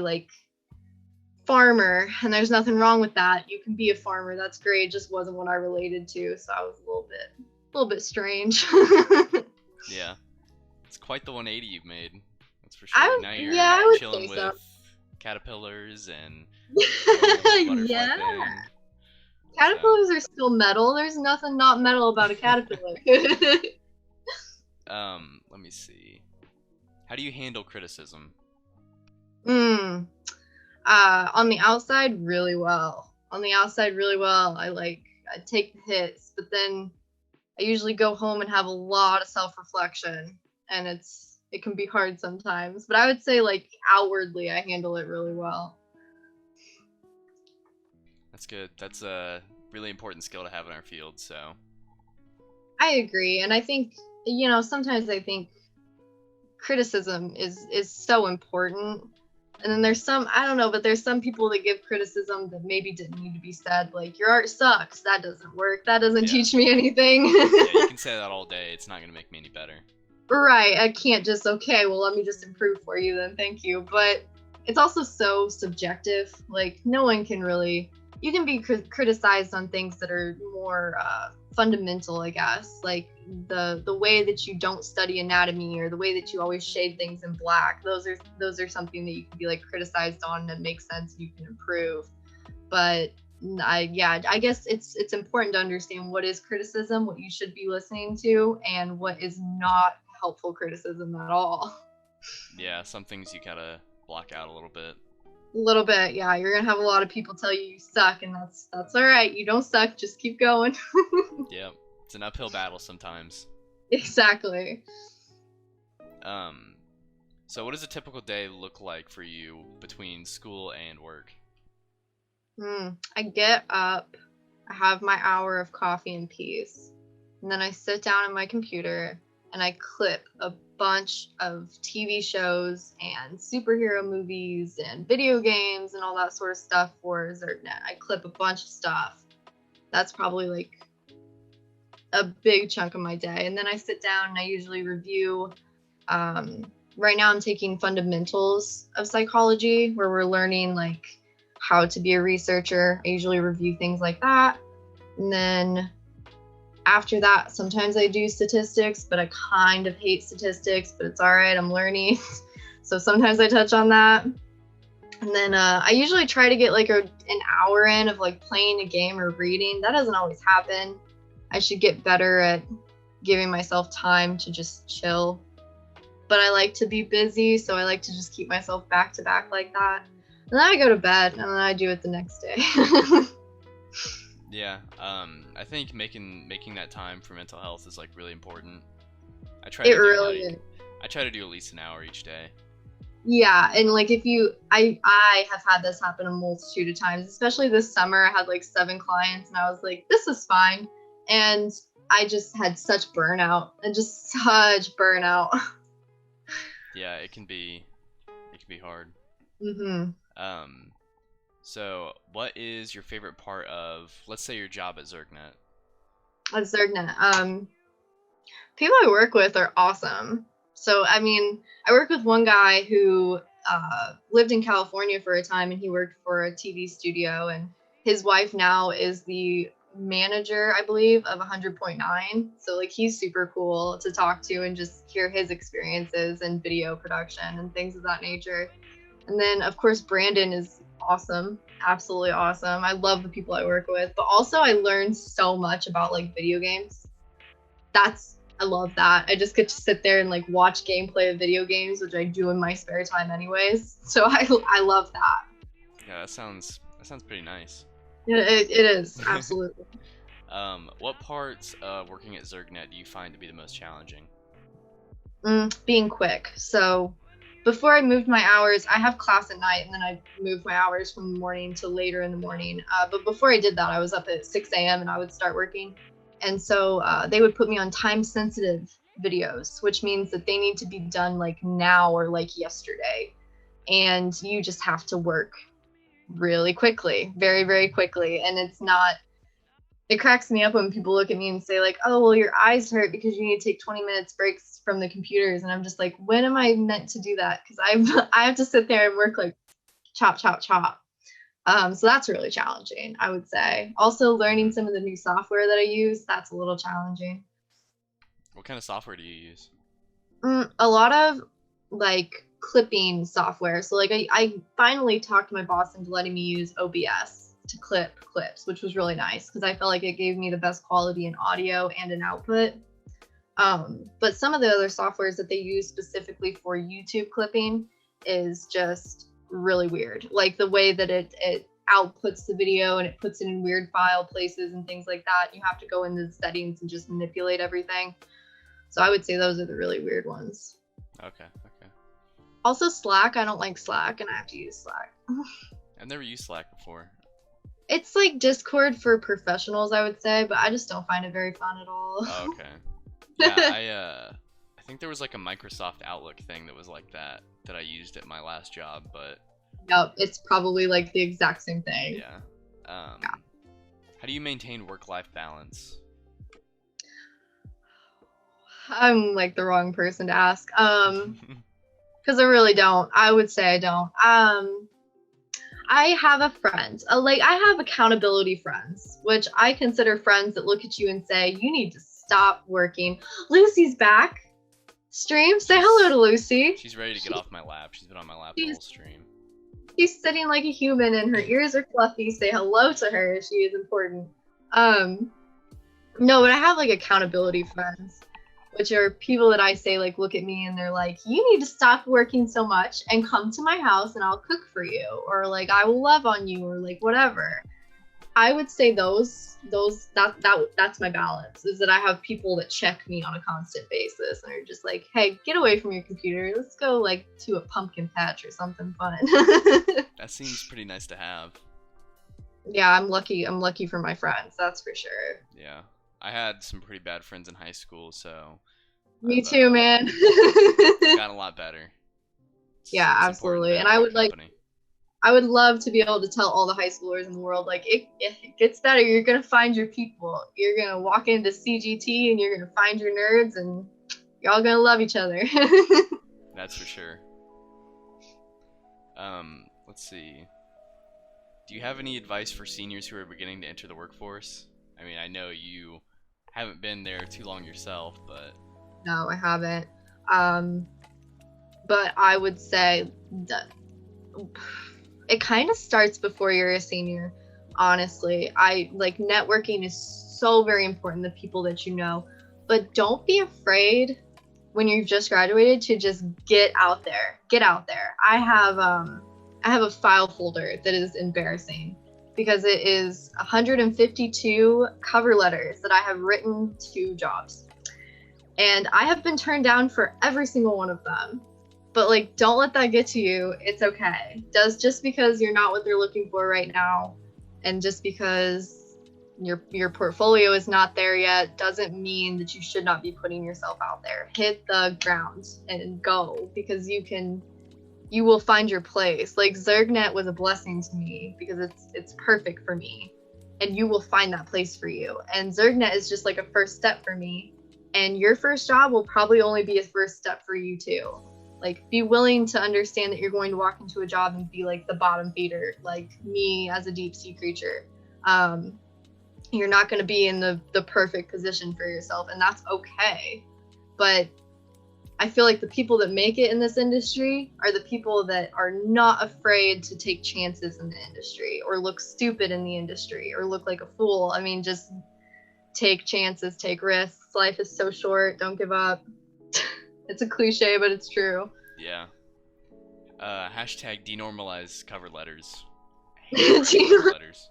farmer, and there's nothing wrong with that. You can be a farmer, that's great. It just wasn't what I related to, so I was a little bit strange. Yeah, it's quite the 180 you've made, that's for sure. Now you're chilling with caterpillars and yeah, caterpillars are still metal. There's nothing not metal about a caterpillar. Let me see, how do you handle criticism? On the outside, really well. I take the hits, but then I usually go home and have a lot of self-reflection, and it can be hard sometimes. But I would say outwardly, I handle it really well. That's good. That's a really important skill to have in our field. So I agree, and I think sometimes I think criticism is so important. And then there's some, I don't know, but there's some people that give criticism that maybe didn't need to be said. Like, your art sucks. That doesn't work. That doesn't Yeah. teach me anything. Yeah, you can say that all day. It's not gonna make me any better. Right. I can't just, okay, well, let me just improve for you then. Thank you. But it's also so subjective. Like, no one can really, you can be criticized on things that are more fundamental, I guess. Like the way that you don't study anatomy, or the way that you always shade things in black. Those are something that you can be like criticized on and make sense and you can improve. But I guess it's important to understand what is criticism, what you should be listening to, and what is not helpful criticism at all. Yeah, some things you gotta block out a little bit. A little bit, yeah. You're gonna have a lot of people tell you suck, and that's all right. You don't suck. Just keep going. Yep, it's an uphill battle sometimes. Exactly. So what does a typical day look like for you between school and work? I get up, I have my hour of coffee and peace, and then I sit down at my computer and I clip a bunch of TV shows and superhero movies and video games and all that sort of stuff for ZergNet. I clip a bunch of stuff. That's probably like a big chunk of my day. And then I sit down and I usually review. Right now I'm taking fundamentals of psychology, where we're learning like how to be a researcher. I usually review things like that. And then after that, sometimes I do statistics, but I kind of hate statistics, but it's all right. I'm learning. So sometimes I touch on that. And then I usually try to get like an hour in of like playing a game or reading. That doesn't always happen. I should get better at giving myself time to just chill. But I like to be busy, so I like to just keep myself back to back like that. And then I go to bed, and then I do it the next day. Yeah, I think making that time for mental health is like really important. I try to do at least an hour each day. Yeah, and like I have had this happen a multitude of times, especially this summer. I had like 7 clients, and I was like, this is fine. And I just had such burnout. Yeah, it can be hard. Mm-hmm. So what is your favorite part of, let's say, your job at ZergNet? At ZergNet, people I work with are awesome. So, I mean, I work with one guy who lived in California for a time, and he worked for a TV studio, and his wife now is the manager, I believe, of 100.9. So, like, he's super cool to talk to and just hear his experiences in video production and things of that nature. And then, of course, Brandon is awesome, absolutely awesome. I love the people I work with, but also I learned so much about like video games. I love that. I just get to sit there and like watch gameplay of video games, which I do in my spare time anyways. So I love that. Yeah, that sounds pretty nice. It is, absolutely. What parts of working at ZergNet do you find to be the most challenging? Being quick. So before I moved my hours, I have class at night, and then I moved my hours from the morning to later in the morning. But before I did that, I was up at 6 a.m. and I would start working. And so they would put me on time-sensitive videos, which means that they need to be done like now or like yesterday. And you just have to work really quickly, very, very quickly. And it cracks me up when people look at me and say like, oh, well, your eyes hurt because you need to take 20 minutes breaks from the computers. And I'm just like, when am I meant to do that? Because I have to sit there and work like chop, chop, chop. So that's really challenging, I would say. Also, learning some of the new software that I use, that's a little challenging. What kind of software do you use? A lot of like clipping software. So like I finally talked my boss into letting me use OBS to clip clips, which was really nice because I felt like it gave me the best quality in audio and in output. But some of the other softwares that they use specifically for YouTube clipping is just really weird. Like the way that it outputs the video and it puts it in weird file places and things like that. You have to go into the settings and just manipulate everything. So I would say those are the really weird ones. Okay. Also Slack, I don't like Slack and I have to use Slack. I've never used Slack before. It's like Discord for professionals, I would say, but I just don't find it very fun at all. Oh, okay. Yeah, I think there was like a Microsoft Outlook thing that was like that I used at my last job, but Yep, it's probably like the exact same thing. Yeah. Yeah. How do you maintain work-life balance? I'm like the wrong person to ask. Because I really don't. I would say I don't. I have a friend. I have accountability friends, which I consider friends that look at you and say, you need to stop working. Lucy's back. Stream, say hello to Lucy. She's ready to get off my lap. She's been on my lap the whole stream. She's sitting like a human and her ears are fluffy. Say hello to her. She is important. No, but I have like accountability friends, which are people that I say like look at me and they're like, you need to stop working so much and come to my house and I'll cook for you, or like I will love on you, or like whatever. I would say that's my balance, is that I have people that check me on a constant basis and are just like, hey, get away from your computer, let's go like to a pumpkin patch or something fun. That seems pretty nice to have. Yeah, I'm lucky for my friends, that's for sure. Yeah, I had some pretty bad friends in high school, so me too, man. It's gotten a lot better. Yeah, absolutely. And I would love to be able to tell all the high schoolers in the world, like, it gets better. You're going to find your people. You're going to walk into CGT and you're going to find your nerds and you're all going to love each other. That's for sure. Let's see. Do you have any advice for seniors who are beginning to enter the workforce? I mean, I know you haven't been there too long yourself, but... No, I haven't. But I would say that it kind of starts before you're a senior, honestly. Networking is so very important, the people that you know, but don't be afraid when you've just graduated to just get out there. I have a file folder that is embarrassing because it is 152 cover letters that I have written to jobs, and I have been turned down for every single one of them. But like, don't let that get to you. It's okay. Just because you're not what they're looking for right now, and just because your portfolio is not there yet, doesn't mean that you should not be putting yourself out there. Hit the ground and go, because you will find your place. Like, ZergNet was a blessing to me because it's perfect for me, and you will find that place for you. And ZergNet is just like a first step for me, and your first job will probably only be a first step for you too. Like, be willing to understand that you're going to walk into a job and be like the bottom feeder, like me as a deep sea creature. You're not going to be in the perfect position for yourself, and that's okay. But I feel like the people that make it in this industry are the people that are not afraid to take chances in the industry, or look stupid in the industry, or look like a fool. I mean, just take chances, take risks. Life is so short. Don't give up. It's a cliche, but it's true. Yeah. Hashtag denormalize cover letters. Cover letters.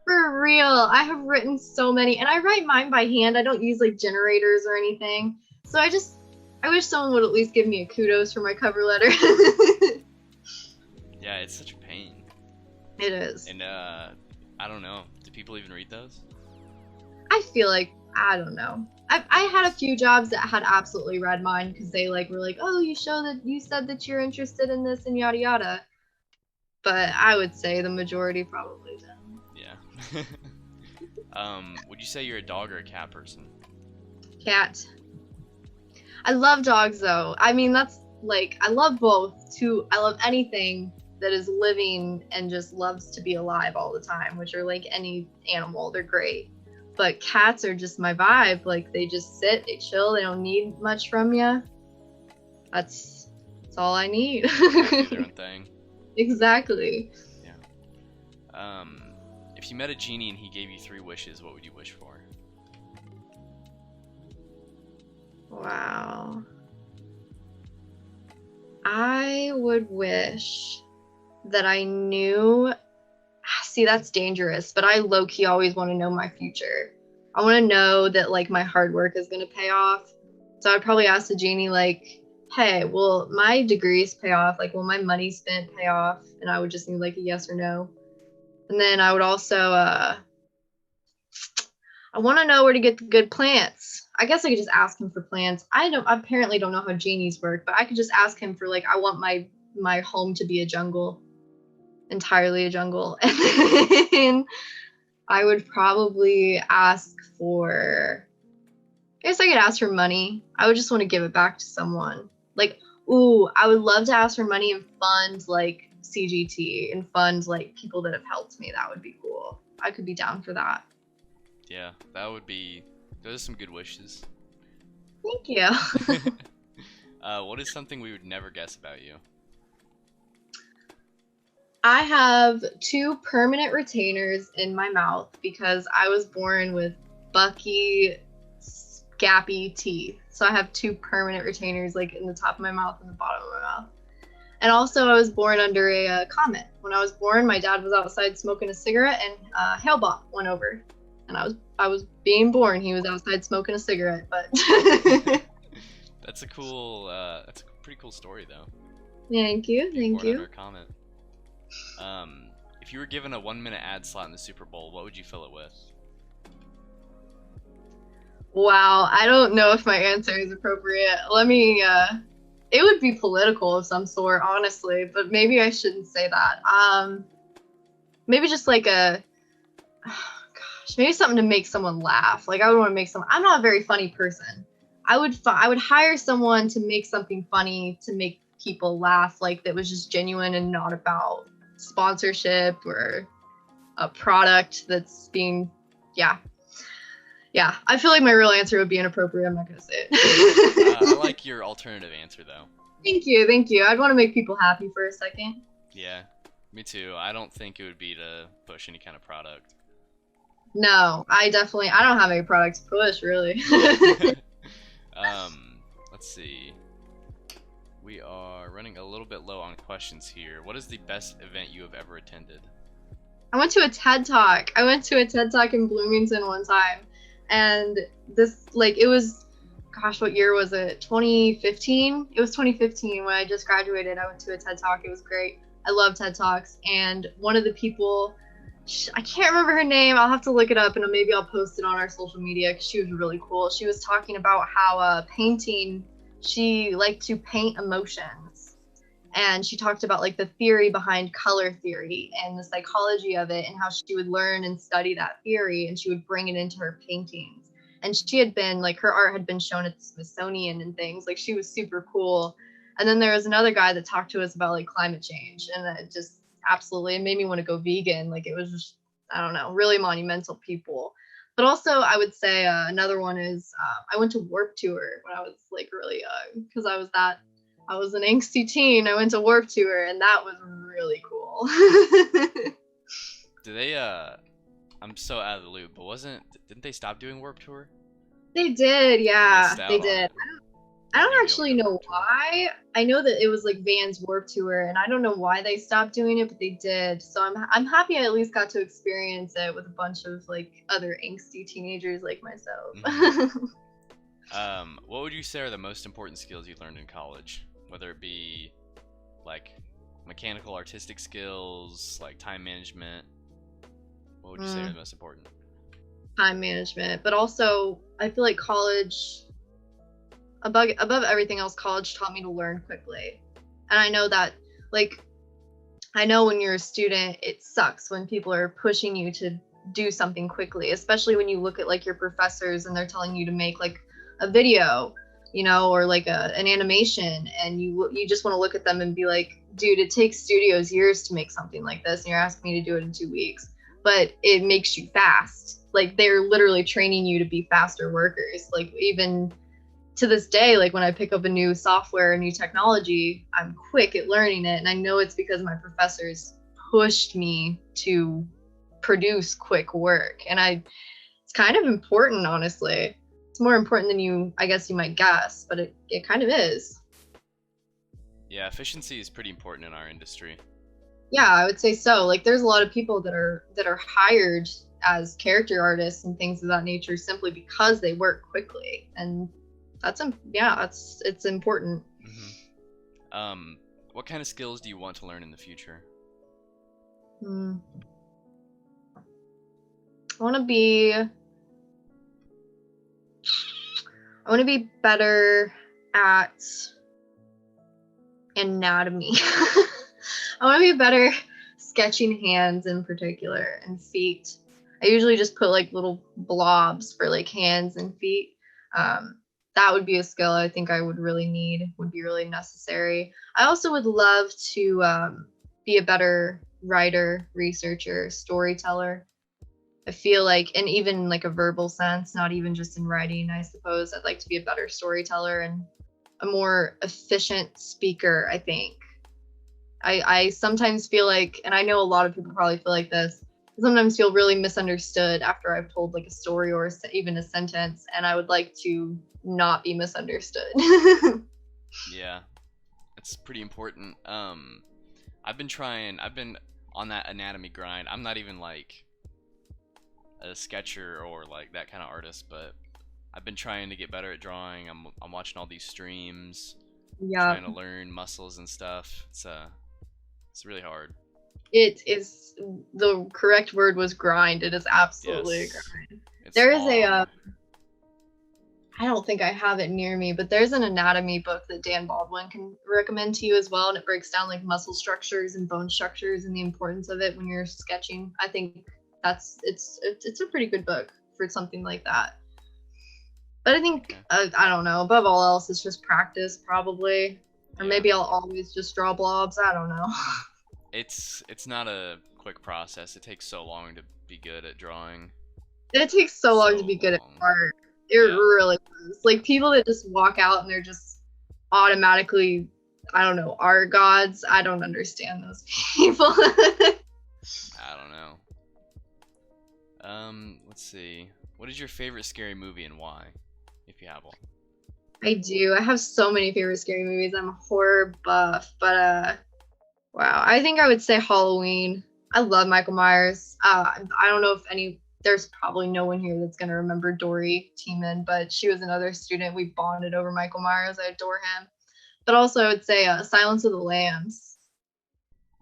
For real. I have written so many, and I write mine by hand. I don't use like generators or anything. So I wish someone would at least give me a kudos for my cover letter. Yeah, it's such a pain. It is. And I don't know. Do people even read those? I feel like, I don't know. I had a few jobs that had absolutely read mine because they were like, oh, you said that you're interested in this and yada yada. But I would say the majority probably don't. Yeah. Would you say you're a dog or a cat person? Cat. I love dogs though. I mean, that's like, I love both too. I love anything that is living and just loves to be alive all the time, which are like any animal. They're great. But cats are just my vibe. Like, they just sit, they chill, they don't need much from you. That's all I need. Do their own thing. Exactly. Yeah. If you met a genie and he gave you 3 wishes, what would you wish for? Wow. I would wish that I knew... See, that's dangerous, but I low-key always want to know my future. I want to know that, like, my hard work is going to pay off. So I'd probably ask the genie, like, hey, will my degrees pay off? Like, will my money spent pay off? And I would just need, like, a yes or no. And then I would also, I want to know where to get the good plants. I guess I could just ask him for plants. I apparently don't know how genies work, but I could just ask him for, like, I want my home to be a jungle. entirely a jungle. And then I would probably ask for, I guess I could ask for money. I would just want to give it back to someone. Like, ooh, I would love to ask for money and fund like CGT and fund like people that have helped me. That would be cool. I could be down for that. Yeah, that would be. Those are some good wishes. Thank you. What is something we would never guess about you? I have 2 permanent retainers in my mouth because I was born with bucky, gappy teeth. So I have 2 permanent retainers like in the top of my mouth and the bottom of my mouth. And also I was born under a comet. When I was born, my dad was outside smoking a cigarette and a hail ball went over. And I was being born. He was outside smoking a cigarette, but That's a pretty cool story though. Thank you. Born under a comet. If you were given a 1-minute ad slot in the Super Bowl, what would you fill it with? Wow, I don't know if my answer is appropriate. It would be political of some sort, honestly, but maybe I shouldn't say that. Maybe just like maybe something to make someone laugh. Like I would want to make I'm not a very funny person. I would hire someone to make something funny to make people laugh, like that was just genuine and not about sponsorship or a product that's being, yeah. I feel like my real answer would be inappropriate. I'm not gonna say it. I like your alternative answer though. Thank you. I'd want to make people happy for a second. Yeah, me too. I don't think it would be to push any kind of product. No, I don't have any product to push, really. Let's see. We are running a little bit low on questions here. What is the best event you have ever attended? I went to a TED Talk. In Bloomington one time. And this, like, it was, gosh, what year was it? 2015? It was 2015 when I just graduated. I went to a TED Talk. It was great. I love TED Talks. And one of the people, I can't remember her name. I'll have to look it up and maybe I'll post it on our social media because she was really cool. She was talking about how painting, she liked to paint emotions. And she talked about like the theory behind color theory and the psychology of it and how she would learn and study that theory and she would bring it into her paintings. And she had been like, her art had been shown at the Smithsonian and things. Like she was super cool. And then there was another guy that talked to us about like climate change, and it just absolutely, it made me want to go vegan. Like it was just, I don't know, really monumental people. But also I would say another one is I went to Warped Tour when I was like really young because I was an angsty teen. I went to Warped Tour and that was really cool. Do they I'm so out of the loop, but didn't they stop doing Warped Tour? They did, yeah, they did. It. I don't actually know why. I know that it was like Van's Warped Tour, and I don't know why they stopped doing it, but they did. So I'm happy I at least got to experience it with a bunch of like other angsty teenagers like myself. Mm-hmm. What would you say are the most important skills you learned in college? Whether it be like mechanical, artistic skills, like time management. What would you say are the most important? Time management, but also I feel like college, above everything else, college taught me to learn quickly. And I know that, like, I know when you're a student, it sucks when people are pushing you to do something quickly, especially when you look at like your professors and they're telling you to make like a video, you know, or like an animation, and you just want to look at them and be like, dude, it takes studios years to make something like this and you're asking me to do it in 2 weeks. But it makes you fast. Like they're literally training you to be faster workers. Like even to this day, like when I pick up a new software, a new technology, I'm quick at learning it. And I know it's because my professors pushed me to produce quick work. And it's kind of important, honestly. It's more important than I guess you might guess, but it kind of is. Yeah, efficiency is pretty important in our industry. Yeah, I would say so. Like there's a lot of people that are hired as character artists and things of that nature simply because they work quickly. And it's important. Mm-hmm. What kind of skills do you want to learn in the future? I want to be better at anatomy. I want to be better sketching hands in particular and feet. I usually just put like little blobs for like hands and feet. That would be a skill I think I would really need, would be really necessary. I also would love to be a better writer, researcher, storyteller. I feel like, and even like a verbal sense, not even just in writing, I suppose. I'd like to be a better storyteller and a more efficient speaker, I think. I sometimes feel like, and I know a lot of people probably feel like this, I sometimes feel really misunderstood after I've told like a story or even a sentence, and I would like to not be misunderstood. Yeah, it's pretty important. I've been on that anatomy grind. I'm not even like a sketcher or like that kind of artist, but I've been trying to get better at drawing. I'm watching all these streams, Yeah, trying to learn muscles and stuff. It's really hard. it is. The correct word was grind. It is absolutely a Yes, grind. it's There is a long. I don't think I have it near me, but there's an anatomy book that Dan Baldwin can recommend to you as well, and it breaks down like muscle structures and bone structures and the importance of it when you're sketching. I think it's a pretty good book for something like that. But I think I don't know. Above all else, it's just practice, probably, or Yeah. maybe I'll always just draw blobs. I don't know. It's not a quick process. It takes so long to be good at drawing. It takes so long to So be good at long. art. It Yeah. really does. Like people that just walk out and they're just automatically, I don't know, art gods. I don't understand those people. I don't know. Let's see. What is your favorite scary movie and why, if you have one? I do. I have so many favorite scary movies. I'm a horror buff, but wow. I think I would say Halloween. I love Michael Myers. I don't know if there's probably no one here that's gonna remember Dory Tiemann, but she was another student. We bonded over Michael Myers. I adore him. But also, I would say Silence of the Lambs.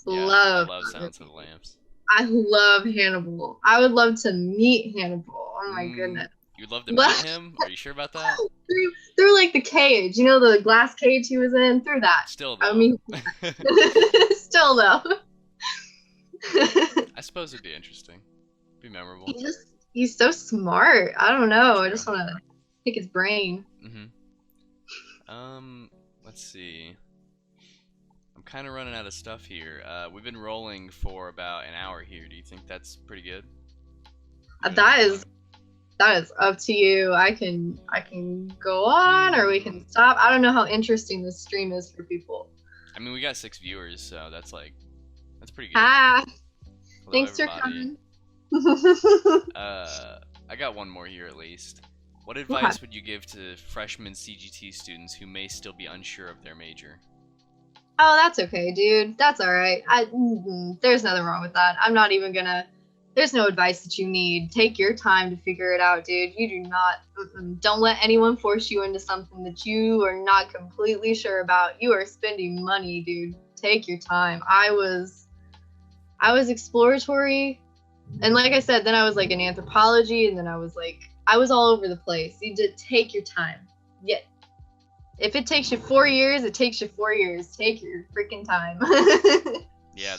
Yeah, Love. I love Silence of the Lambs. I love Hannibal. I would love to meet Hannibal. Oh my goodness. You'd love to meet him? Are you sure about that? through like the cage, the glass cage he was in, through that. Still though. I mean, still though. I suppose it'd be interesting. Be memorable. He's so smart. I don't know. True. I just want to pick his brain. Let's see. I'm kind of running out of stuff here. We've been rolling for about an hour here. Do you think that's pretty good? That is up to you. I can go on or we can stop. I don't know how interesting this stream is for people. I mean, we got 6 viewers, so that's pretty good. Ah, Hello, thanks everybody. for coming. I got one more here at least. What advice would you give to freshman CGT students who may still be unsure of their major? Oh, that's okay, dude. That's all right. There's nothing wrong with that. I'm not even gonna. There's no advice that you need. Take your time to figure it out, dude. You do not. Don't let anyone force you into something that you are not completely sure about. You are spending money, dude. Take your time. I was exploratory, and like I said, then I was like in anthropology, and then I was all over the place. You did take your time. Yeah. If it takes you 4 years, it takes you 4 years. Take your freaking time. Yeah,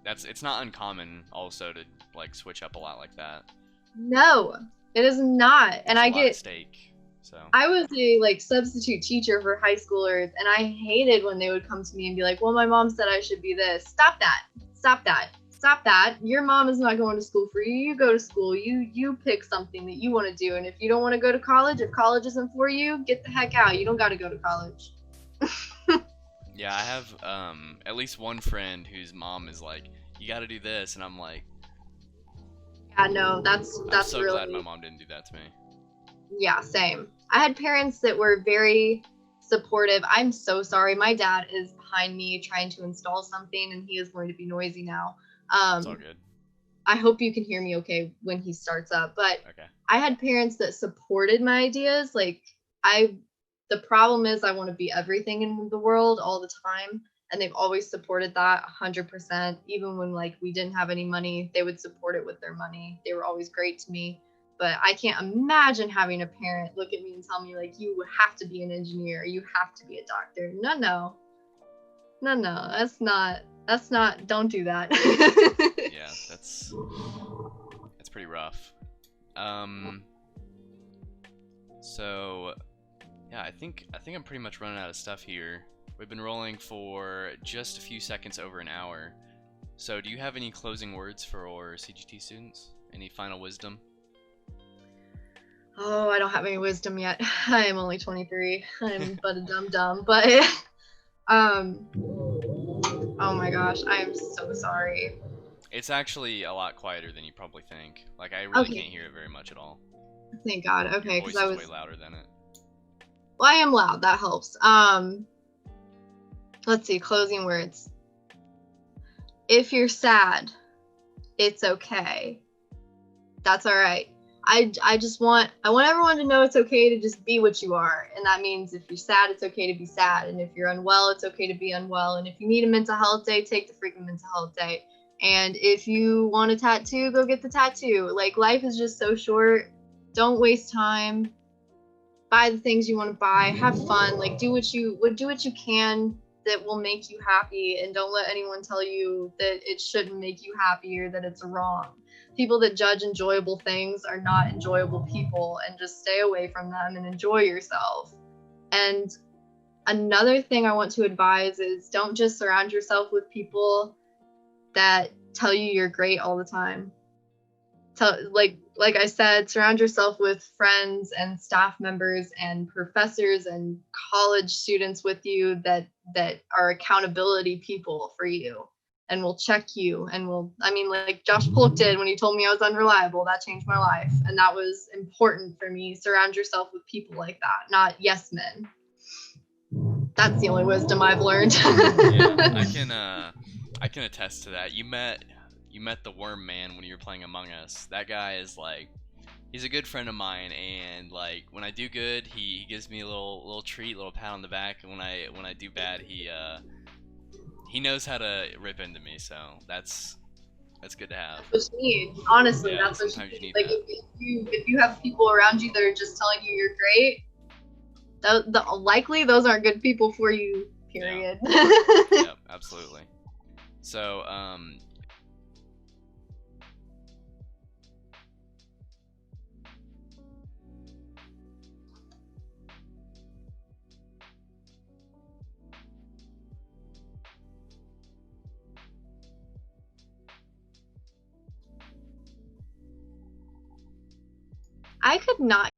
it's not uncommon also to like switch up a lot like that. No, it is not. And There's a lot at stake. So I was a substitute teacher for high schoolers, and I hated when they would come to me and be like, well, my mom said I should be this. Stop that. Stop that. Stop that. Your mom is not going to school for you. You go to school. You pick something that you want to do. And if you don't want to go to college, if college isn't for you, get the heck out. You don't got to go to college. yeah, I have at least one friend whose mom is like, you got to do this, and I'm like, yeah, no, that's I'm so really glad my mom didn't do that to me. Yeah, same. I had parents that were very supportive. I'm so sorry. My dad is behind me trying to install something, and he is going to be noisy now. It's all good. I hope you can hear me okay when he starts up. But Okay. I had parents that supported my ideas. The problem is I want to be everything in the world all the time. And they've always supported that 100%. Even when we didn't have any money, they would support it with their money. They were always great to me. But I can't imagine having a parent look at me and tell me you have to be an engineer, you have to be a doctor. No, that's That's not. Don't do that. Yeah, that's pretty rough. So yeah, I think I'm pretty much running out of stuff here. We've been rolling for just a few seconds over an hour. So do you have any closing words for our CGT students? Any final wisdom? Oh, I don't have any wisdom yet. I am only 23. I'm but a dum-dum. But oh my gosh, I am so sorry. It's actually a lot quieter than you probably think. Like, I really can't hear it very much at all. Thank God. Okay, your voice is way louder than it. Well, I am loud. That helps. Let's see. Closing words. If you're sad, it's okay. That's all right. I want everyone to know it's okay to just be what you are. And that means if you're sad, it's okay to be sad. And if you're unwell, it's okay to be unwell. And if you need a mental health day, take the freaking mental health day. And if you want a tattoo, go get the tattoo. Like, life is just so short. Don't waste time. Buy the things you want to buy. Have fun. Like, do what you can that will make you happy, and don't let anyone tell you that it shouldn't make you happy or that it's wrong. People that judge enjoyable things are not enjoyable people, and just stay away from them and enjoy yourself. And another thing I want to advise is don't just surround yourself with people that tell you you're great all the time. Like I said, surround yourself with friends and staff members and professors and college students with you that are accountability people for you and will check you and like Josh Polk did when he told me I was unreliable. That changed my life, and that was important for me. Surround yourself with people like that, not yes men. That's the only wisdom I've learned. Yeah, I can attest to that. You met the Worm Man when you were playing Among Us. That guy is like, he's a good friend of mine, and like when I do good, he gives me a little treat, little pat on the back. And when I do bad, he knows how to rip into me. So that's good to have. That's what you need. Honestly, yeah, that's what you need. Like, if you have people around you that are just telling you you're great, likely those aren't good people for you. Period. Yeah, absolutely. So I could not